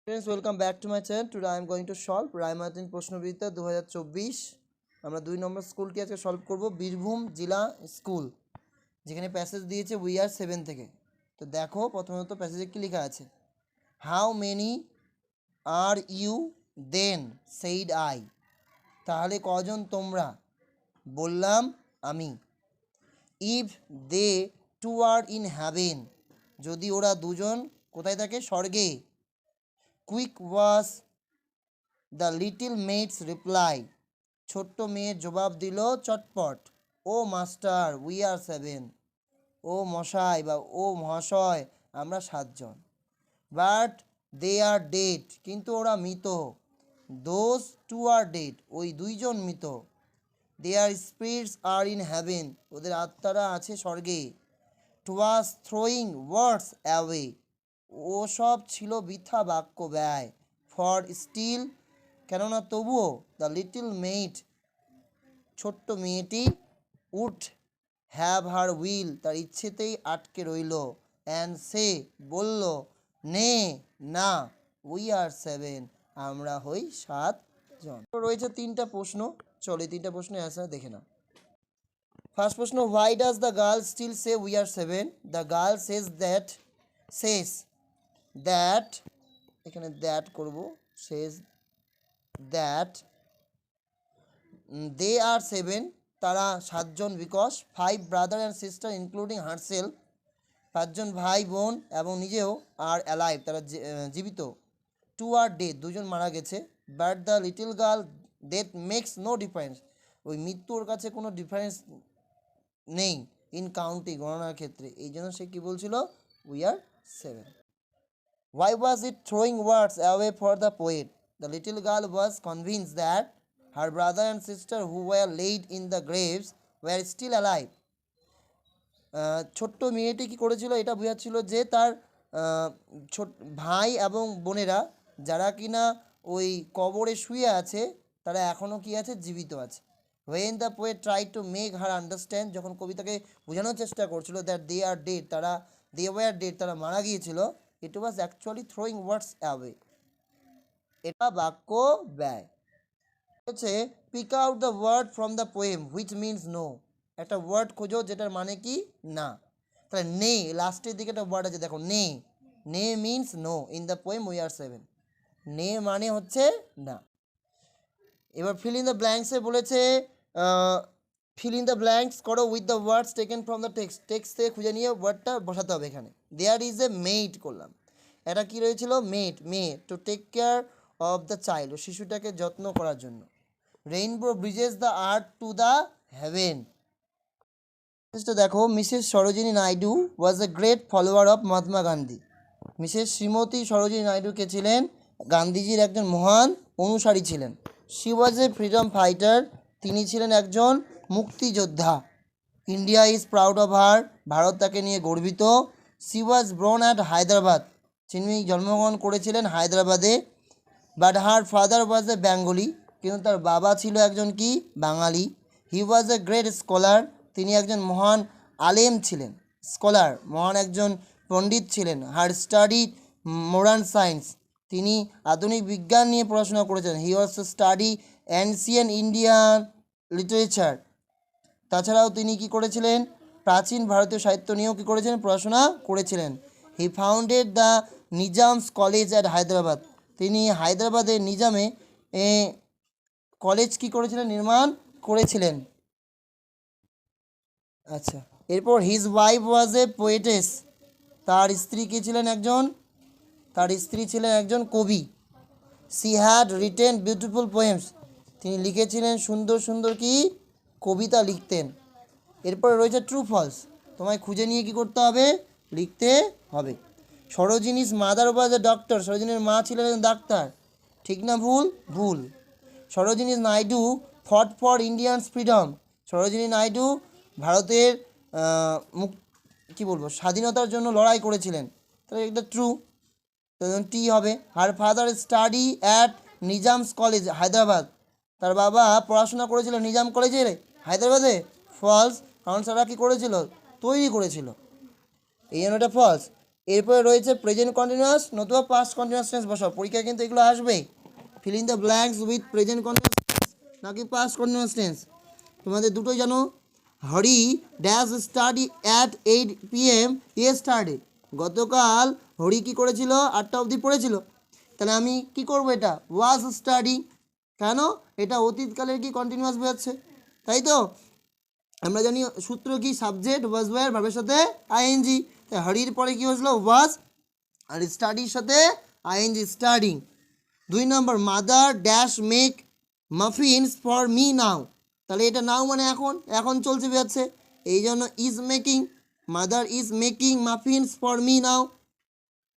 Friends, welcome back to my channel. Today I am going to solve Ray Martin প্রশ্নবিদ্যা 2024 আমরা 2 নম্বর স্কুলটি আজকে solve করব বীরভূম জেলা স্কুল যেখানে প্যাসেজ দিয়েছে উই আর 7 থেকে। তো দেখো প্রথমত প্যাসেজে কি লেখা আছে, how many are you then said I, তাহলে কজন তোমরা, বললাম আমি। If they two are in heaven, যদি ওরা দুজন কোথায় থাকে, স্বর্গে। Quick was the little maid's reply, ছোট্ট মেয়ের জবাব দিল চটপট। ও মাস্টার উই আর 7, ও মশাই বা ও মহাশয় আমরা 7 জন। বাট দে আর ডেড, কিন্তু ওরা মৃত। দোজ টু আর ডেড, ওই দুইজন মৃত। দেয়ার স্পিরিটস আর ইন হ্যাভেন, ওদের আত্মারা আছে স্বর্গে। টুয়াস থ্রোয়িং ওয়ার্ডস অ্যাওয়ে, ও সব ছিল বৃথা বাক্য ব্যয়। ফর স্টিল, কেননা তবুও, দ্য লিটল মেইড, ছোট্ট মেয়েটি, উড হ্যাভ হার উইল, তার ইচ্ছেতেই আটকে রইল। অ্যান্ড সে, বলল, নে না, উই আর 7, আমরা হই 7 জন। রয়েছে 3টা প্রশ্ন, চলো এই 3টা প্রশ্নের অ্যান্সার দেখে নাও। ফার্স্ট প্রশ্ন, why does the girl still say we are 7? The girl says that, এখানে দ্যাট করব, সেজ দ্যাট দে আর 7, তারা 7 জন, because 5 brother and sister including herself, 5 জন ভাই বোন এবং নিজেও, আর অ্যালাইভ, তারা জীবিত। 2 আর ডেথ, 2 জন মারা গেছে। But the little girl death makes no difference, ওই মৃত্যুর কাছে কোনো ডিফারেন্স নেই ইন কাউন্টিং, গণনার ক্ষেত্রে, এই জন্য সে কী বলছিল, we are 7। Why was it throwing words away for the poet? The little girl was convinced that her brother and sister who were laid in the graves were still alive. ছোট্ট মেয়েটি কী করেছিল, এটা বোঝাচ্ছিল যে তার ভাই এবং বোনেরা যারা কিনা ওই কবরে শুয়ে আছে তারা এখনও কি আছে, জীবিত আছে। When the poet tried to make her understand, যখন কবিতাকে বোঝানোর চেষ্টা করছিল that they are dead, they were dead, তারা মারা গিয়েছিল, it was actually throwing words away, এটা বাক্য ব্যয় হচ্ছে। Pick out the word from the poem which means no, একটা ওয়ার্ড খোঁজো যেটার মানে কি না। তাহলে নে, লাস্টের দিকে একটা ওয়ার্ড আছে দেখো, নে, নে means no in the poem we are 7, নে মানে হচ্ছে না। এবার ফিল ইন দ্য ব্ল্যাঙ্কসে বলেছে, ফিল ইন দ্য ব্ল্যাঙ্কস করো with the words taken from the text থেকে খুঁজে নিয়ে ওয়ার্ডটা বসাতে হবে এখানে। দেয়ার ইজ এ মেড করলাম, এটা কী রয়েছিল, মেয়ে to take care of the child, শিশুটাকে যত্ন করার জন্য। Rainbow bridges the earth to the heaven, দেখো, Mrs Sarojini Naidu was a great follower of Mahatma Gandhi, Mrs Shrimati Sarojini Naidu কে ছিলেন, গান্ধীজির একজন মহান অনুসারী ছিলেন। She was a freedom fighter, তিনি ছিলেন একজন মুক্তিযোদ্ধা। India is proud of her, ভারত তাকে নিয়ে গর্বিত। She was born at Hyderabad, তিনি জন্মগ্রহণ করেছিলেন হায়দ্রাবাদে। But her father was A Bengali, কিন্তু তার বাবা ছিল একজন কি, বাঙালি। হি ওয়াজ এ গ্রেট স্কলার, তিনি একজন মহান আলেম ছিলেন, স্কলার মহান একজন পণ্ডিত ছিলেন। হার স্টাডি মডার্ন সায়েন্স, তিনি আধুনিক বিজ্ঞান নিয়ে পড়াশোনা করেছেন। He also study ancient Indian literature, তাছাড়াও তিনি কি করেছিলেন, প্রাচীন ভারতীয় সাহিত্য নিয়েও কী করেছিলেন, পড়াশোনা করেছিলেন। He founded the Nizam's college at Hyderabad, তিনি হায়দ্রাবাদের নিজামে কলেজ কি করেছিলেন, নির্মাণ করেছিলেন। আচ্ছা, এরপর হিজ ওয়াইফ ওয়াজ এ পোয়েটেস, তার স্ত্রী কি ছিলেন, একজন কবি। She had written beautiful poems, তিনি লিখেছিলেন সুন্দর সুন্দর কি কবিতা লিখতেন। এরপরে রয়েছে ট্রু ফলস, তোমায় খুঁজে নিয়ে কি করতে হবে, লিখতে হবে। সরোজিনীস মাদার ওয়াজ এ ডক্টর, সরোজিনীর মা ছিলেন একজন ডাক্তার, ঠিক না ভুল। Sarojini Naidu fought for Indians freedom, Sarojini Naidu ভারতের স্বাধীনতার জন্য লড়াই করেছিলেন, তাহলে এটা ট্রু, টি হবে। Her father study at Nizam's college Hyderabad, তার বাবা পড়াশোনা করেছিল নিজাম কলেজে হায়দ্রাবাদে, ফলস, কারণ তারা কী করেছিল, তৈরি করেছিল, এই জন্য এটা ফলস। এরপরে রয়েছে প্রেজেন্ট কন্টিনিউয়াস নতুবা পাস্ট কন্টিনিউয়াস টেন্স বসাও, পরীক্ষায় কিন্তু এগুলো আসবেই। Fill in the blanks with present continuous নাকি পাস্ট কন্টিনিউয়াস টেন্স, তোমাদের দুটোই জানো। Hari dash study at 8 PM yesterday, গতকাল হরি কী করেছিল, 8টা অবধি পড়েছিল। তাহলে আমি কি করব, এটা ওয়াজ স্টাডি, কেন এটা অতীতকালের কি কন্টিনিউয়াস বোঝাচ্ছে, তাই তো। আমরা জানি সূত্র কি, সাবজেক্ট ওয়াজ ওয়্যার ভার্বের সাথে আইএনজি, তাই হরির পরে কি হয়েছিল ওয়াজ, আর স্টাডির সাথে আইএনজি স্টাডিং। 2 নম্বর mother dash make muffins for me now, তাহলে এটা নাও মানে এখন, এখন চলছে বোঝাচ্ছে, এই জন্য is making, mother is making muffins for me now,